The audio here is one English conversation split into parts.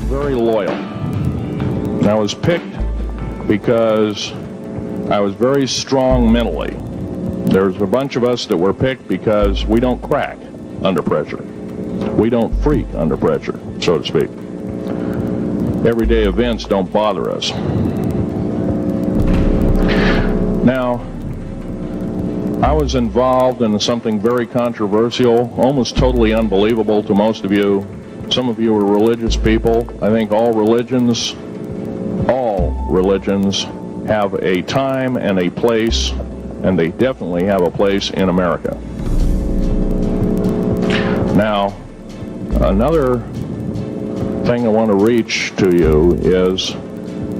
very loyal. And I was picked because I was very strong mentally. There's a bunch of us that were picked because we don't crack under pressure. We don't freak under pressure, so to speak. Everyday events don't bother us. Now, I was involved in something very controversial, almost totally unbelievable to most of you. Some of you are religious people. I think all religions have a time and a place, and they definitely have a place in America. Now, another thing I want to reach to you is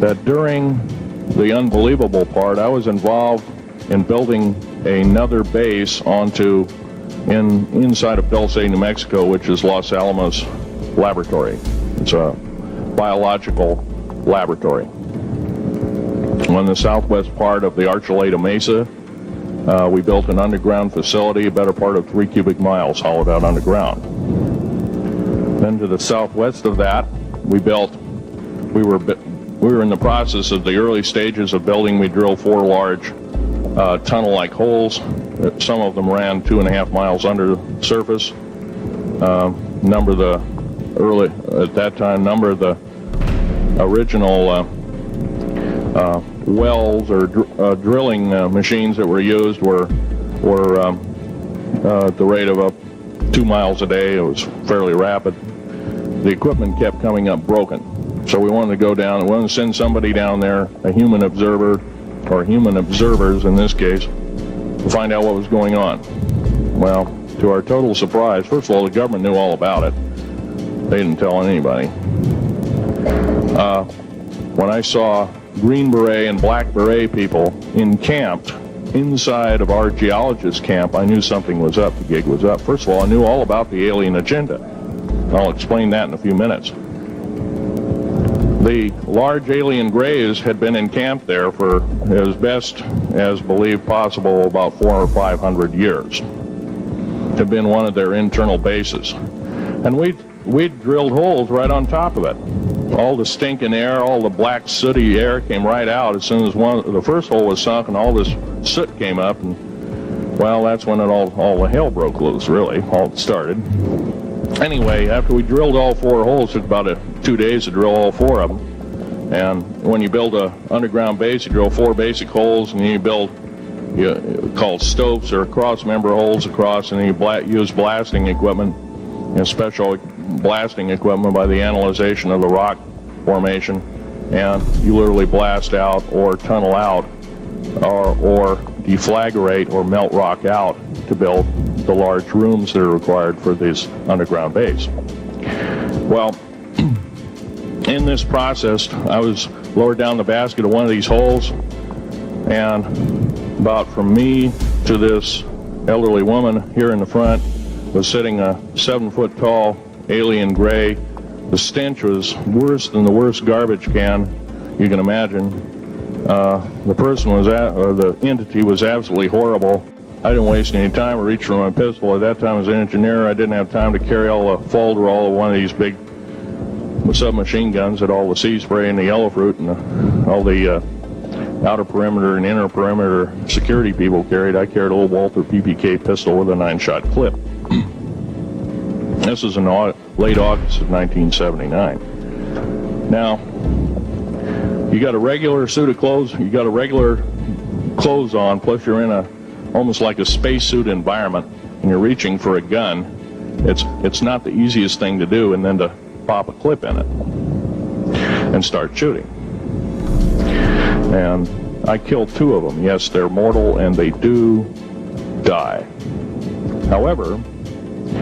that during the unbelievable part, I was involved in building another base inside of Dulce, New Mexico, which is Los Alamos Laboratory. It's a biological laboratory. On the southwest part of the Archuleta Mesa, we built an underground facility, a better part of 3 cubic miles hollowed out underground. Then to the southwest of that, we were in the process of the early stages of building. We drilled 4 large tunnel-like holes. Some of them ran 2.5 miles under the surface. Number of the original wells or drilling machines that were used were at the rate of 2 miles a day. It was fairly rapid. The equipment kept coming up broken. So we wanted to go down, we wanted to send somebody down there, a human observer, or human observers in this case, to find out what was going on. Well, to our total surprise, first of all, the government knew all about it. They didn't tell anybody. When I saw Green Beret and Black Beret people encamped inside of our geologist camp, I knew something was up, the gig was up. First of all, I knew all about the alien agenda. I'll explain that in a few minutes. The large alien grays had been encamped there for as best as believed possible about 400 or 500 years. It had been one of their internal bases. And we'd drilled holes right on top of it. All the stinking air, all the black sooty air came right out as soon as the first hole was sunk, and all this soot came up, and well, that's when all the hell broke loose, really, all started. Anyway, after we drilled all 4 holes, it took about 2 days to drill all 4 of them. And when you build an underground base, you drill 4 basic holes, and then you build called stopes or cross-member holes across, and then you use blasting equipment, special blasting equipment by the analyzation of the rock formation, and you literally blast out or tunnel out or deflagrate or melt rock out to build the large rooms that are required for this underground base. Well, in this process, I was lowered down the basket of one of these holes, and about from me to this elderly woman here in the front was sitting a 7-foot tall alien gray. The stench was worse than the worst garbage can you can imagine. The person the entity was absolutely horrible. I didn't waste any time. I reached for my pistol. At that time, as an engineer, I didn't have time to carry all the folderol of one of these big submachine guns that all the sea spray and the yellow fruit and all the outer perimeter and inner perimeter security people carried. I carried a little Walther PPK pistol with a 9-shot clip. This was in late August of 1979. Now, you got a regular suit of clothes, you got a regular clothes on, plus you're in almost like a spacesuit environment, and you're reaching for a gun. It's not the easiest thing to do, and then to pop a clip in it and start shooting. And I killed 2 of them. Yes, they're mortal, and they do die. However,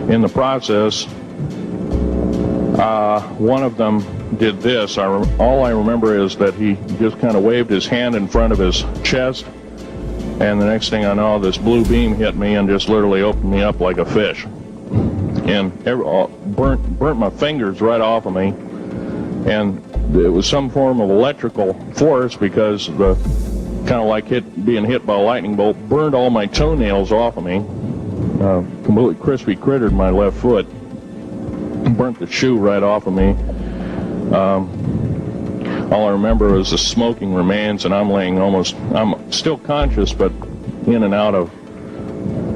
in the process, one of them did this. All I remember is that he just kind of waved his hand in front of his chest, and the next thing I know, this blue beam hit me and just literally opened me up like a fish, and burnt my fingers right off of me. And it was some form of electrical force, because the kind of like being hit by a lightning bolt burned all my toenails off of me. Completely crispy crittered my left foot, burnt the shoe right off of me. All I remember is the smoking remains, and I'm still conscious, but in and out of,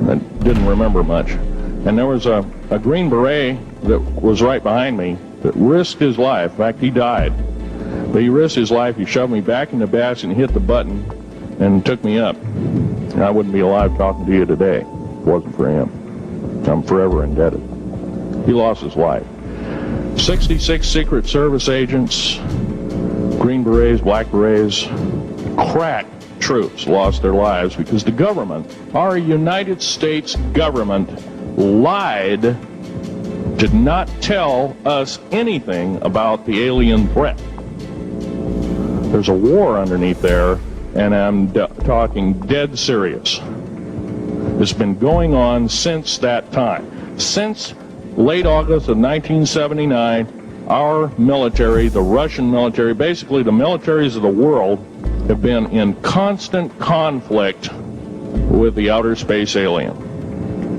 I didn't remember much. And there was a Green Beret that was right behind me that risked his life. In fact, he died. But he risked his life. He shoved me back in the basket and hit the button and took me up. And I wouldn't be alive talking to you today if it wasn't for him. I'm forever indebted. He lost his life. 66 Secret Service agents, Green Berets, Black Berets, crack troops lost their lives because the government, our United States government, lied, did not tell us anything about the alien threat. There's a war underneath there, and I'm talking dead serious. It's been going on since that time. Since late August of 1979, our military, the Russian military, basically the militaries of the world, have been in constant conflict with the outer space alien.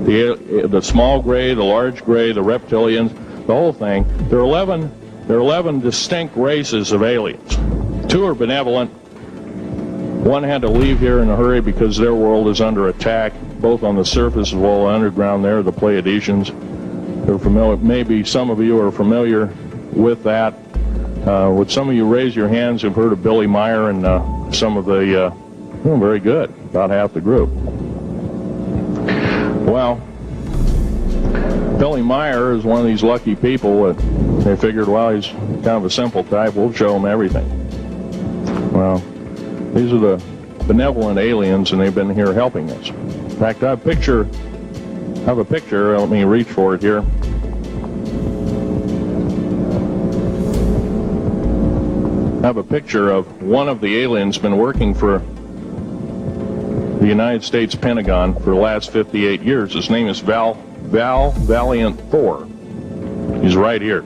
The small gray, the large gray, the reptilians, the whole thing. There are 11 distinct races of aliens. 2 are benevolent. 1 had to leave here in a hurry because their world is under attack, both on the surface as well as underground there, the Pleiadians. They're familiar, maybe some of you are familiar with that. Would some of you raise your hands who've heard of Billy Meyer and some of the, very good, about half the group. Well, Billy Meyer is one of these lucky people that they figured, well, he's kind of a simple type, we'll show him everything. Well, these are the benevolent aliens, and they've been here helping us. In fact, I have a picture, let me reach for it here. I have a picture of one of the aliens been working for the United States Pentagon for the last 58 years. His name is Val Valiant Thor. He's right here.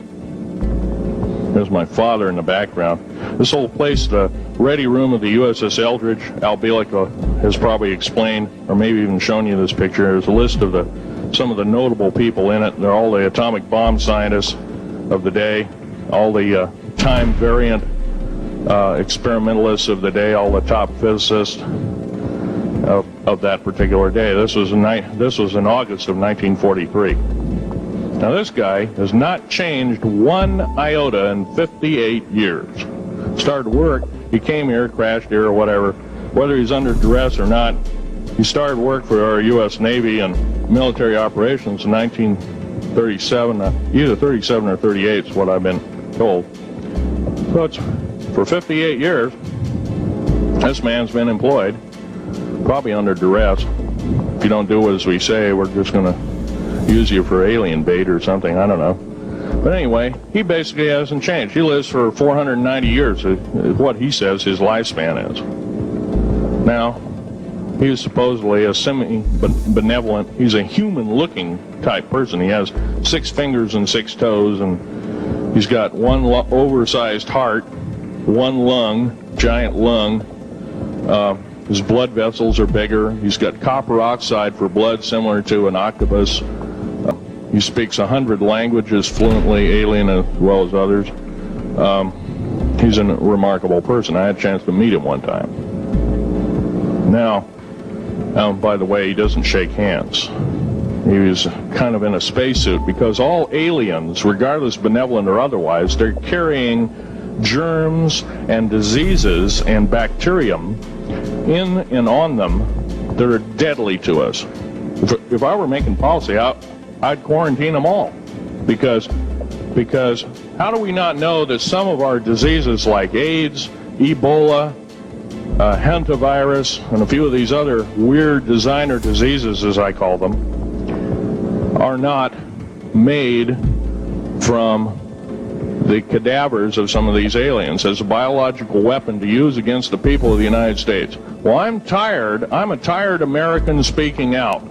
There's my father in the background. This whole place, the ready room of the USS Eldridge, Al Bielek has probably explained, or maybe even shown you this picture. There's a list of some of the notable people in it. They're all the atomic bomb scientists of the day, all the time variant experimentalists of the day, all the top physicists of that particular day. This was in August of 1943. Now this guy has not changed one iota in 58 years. Started work, he came here, crashed here or whatever, whether he's under duress or not. He started work for our U.S. Navy and military operations in 1937, either 37 or 38 is what I've been told. So it's, for 58 years, this man's been employed, probably under duress. If you don't do as we say, we're just going to use you for alien bait or something, I don't know. But anyway, he basically hasn't changed. He lives for 490 years, is what he says his lifespan is. Now, he is supposedly a semi-benevolent, he's a human-looking type person. He has 6 fingers and 6 toes, and he's got one oversized heart, 1 lung, giant lung. His blood vessels are bigger. He's got copper oxide for blood, similar to an octopus. He speaks 100 languages fluently, alien as well as others. He's a remarkable person. I had a chance to meet him one time. Now, by the way, he doesn't shake hands. He was kind of in a spacesuit because all aliens, regardless benevolent or otherwise, they're carrying germs and diseases and bacterium in and on them that are deadly to us. If I were making policy, I'd quarantine them all, because how do we not know that some of our diseases like AIDS, Ebola, hantavirus, and a few of these other weird designer diseases, as I call them, are not made from the cadavers of some of these aliens as a biological weapon to use against the people of the United States? Well, I'm a tired American speaking out.